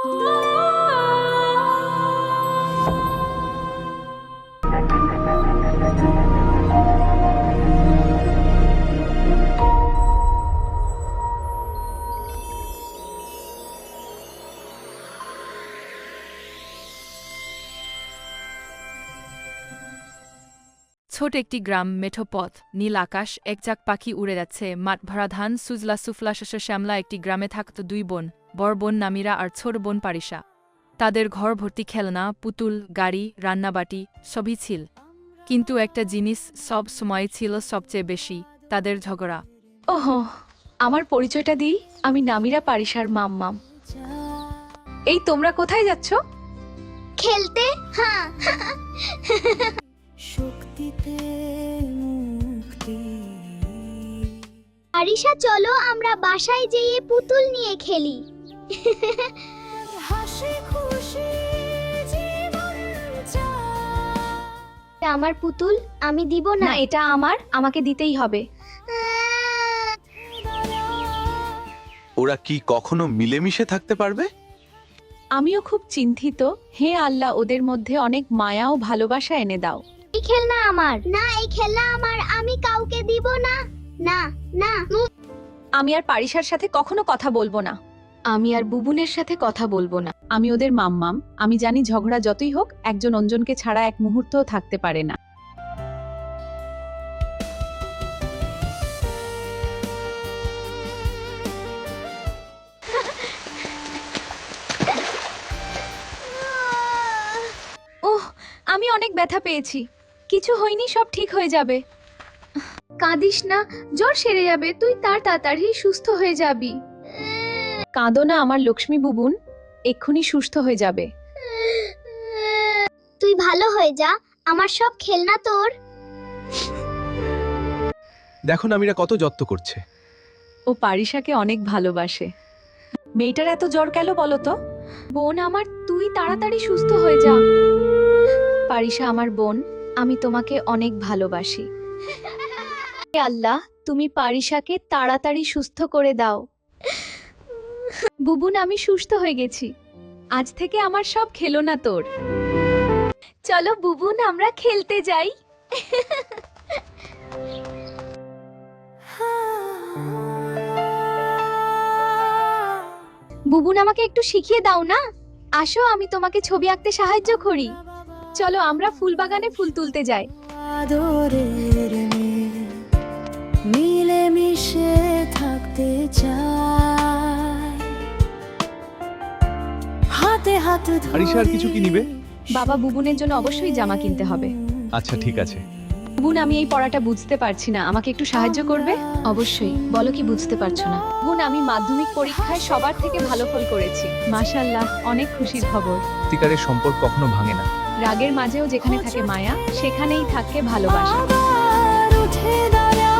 ছোট একটি গ্রাম, মেঠো পথ, নীল আকাশ, একঝাঁক পাখি উড়ে যাচ্ছে, মাঠ ভরা ধান, সুজলা সুফলা শস্য শ্যামলা। একটি গ্রামে থাকত দুই বোন, বড় বোন নামিরা আর ছোট বোন পারিসা। তাদের ঘর ভর্তি খেলনা, পুতুল, গাড়ি, রান্নাবাটি সবই ছিল। কিন্তু একটা জিনিস সব সময় ছিল সবচেয়ে বেশি, তাদের ঝগড়া। ওহো, আমার পরিচয়টা দিই, আমি নামিরা পারিসার মাম্মাম। এই তোমরা কোথায় যাচ্ছ? খেলতে। হ্যাঁ। শক্তিতে মুক্তি। আরিশা, চলো আমরা বাসায় যেয়ে পুতুল নিয়ে খেলি। হাসি খুশি জীবন চাই। আমার পুতুল, আমি দিব না, না। এটা আমার, আমাকে দিতেই হবে। ওরা কি কখনো মিলেমিশে থাকতে পারবে? আমিও খুব চিন্তিত। হে আল্লাহ, ওদের মধ্যে অনেক মায়া ও ভালোবাসা এনে দাও। এই খেলনা আমার না, এই খেলনা আমার, আমি কাউকে দিব না। না না। আমি আর পারিসার সাথে কখনো কথা বলবো না। আমি আর বুবুনের সাথে কথা বলবো না। আমি ওদের মাম্মাম। আমি জানি ঝগড়া যতই হোক, একজন অন্যজনকে ছাড়া এক মুহূর্তও থাকতে পারে না। ওহ, আমি অনেক ব্যথা পেয়েছি। কিছু হয়নি, সব ঠিক হয়ে যাবে। কাঁদিস না, জ্বর সেরে যাবে, তুই তাড়াতাড়ি সুস্থ হয়ে যাবি। কাঁদো না আমার লক্ষ্মী বুবুন, এক্ষুনি সুস্থ হয়ে যাবে। তুই ভালো হয়ে যা, আমার সব খেলনা তোর। দেখো নামিরা কত যত্ন করছে। ও পারিসাকে অনেক ভালোবাসে। মেয়েটার এত জ্বর কেন বলো তো? বোন আমার, তুই তাড়াতাড়ি সুস্থ হয়ে যা। পারিসা আমার বোন, আমি তোমাকে অনেক ভালোবাসি। হে আল্লাহ, তুমি পারিসাকে তাড়াতাড়ি সুস্থ করে দাও। বুবুন, আমি সুস্থ হয়ে গেছি। আজ থেকে আমার সব খেলনা তোর। চলো বুবুন, আমরা খেলতে যাই। বুবুন, আমাকে একটু শিখিয়ে দাও না। আসো, আমি তোমাকে ছবি আঁকতে সাহায্য করি। চলো আমরা ফুল বাগানে ফুল তুলতে যাই। আদরের মেয়ে, মিলেমিশে থাকতে চাই। হাতে হাত ধরে। আরিশা আর কিছু কি নিবে? বাবা, বুবুনের জন্য অবশ্যই জামা কিনতে হবে। আচ্ছা ঠিক আছে। বুবুন, আমি এই পড়াটা বুঝতে পারছি না, আমাকে একটু সাহায্য করবে? অবশ্যই, বলো কি বুঝতে পারছো না? বুবুন, আমি মাধ্যমিক পরীক্ষায় সবার থেকে ভালো ফল করেছি। মাশাআল্লাহ, অনেক খুশির খবর। সত্যিকারের সম্পর্ক কখনো ভাঙে না। রাগের মাঝেও যেখানে থাকে মায়া, সেখানেই থাকে ভালোবাসা। আবার উঠে দাঁড়া।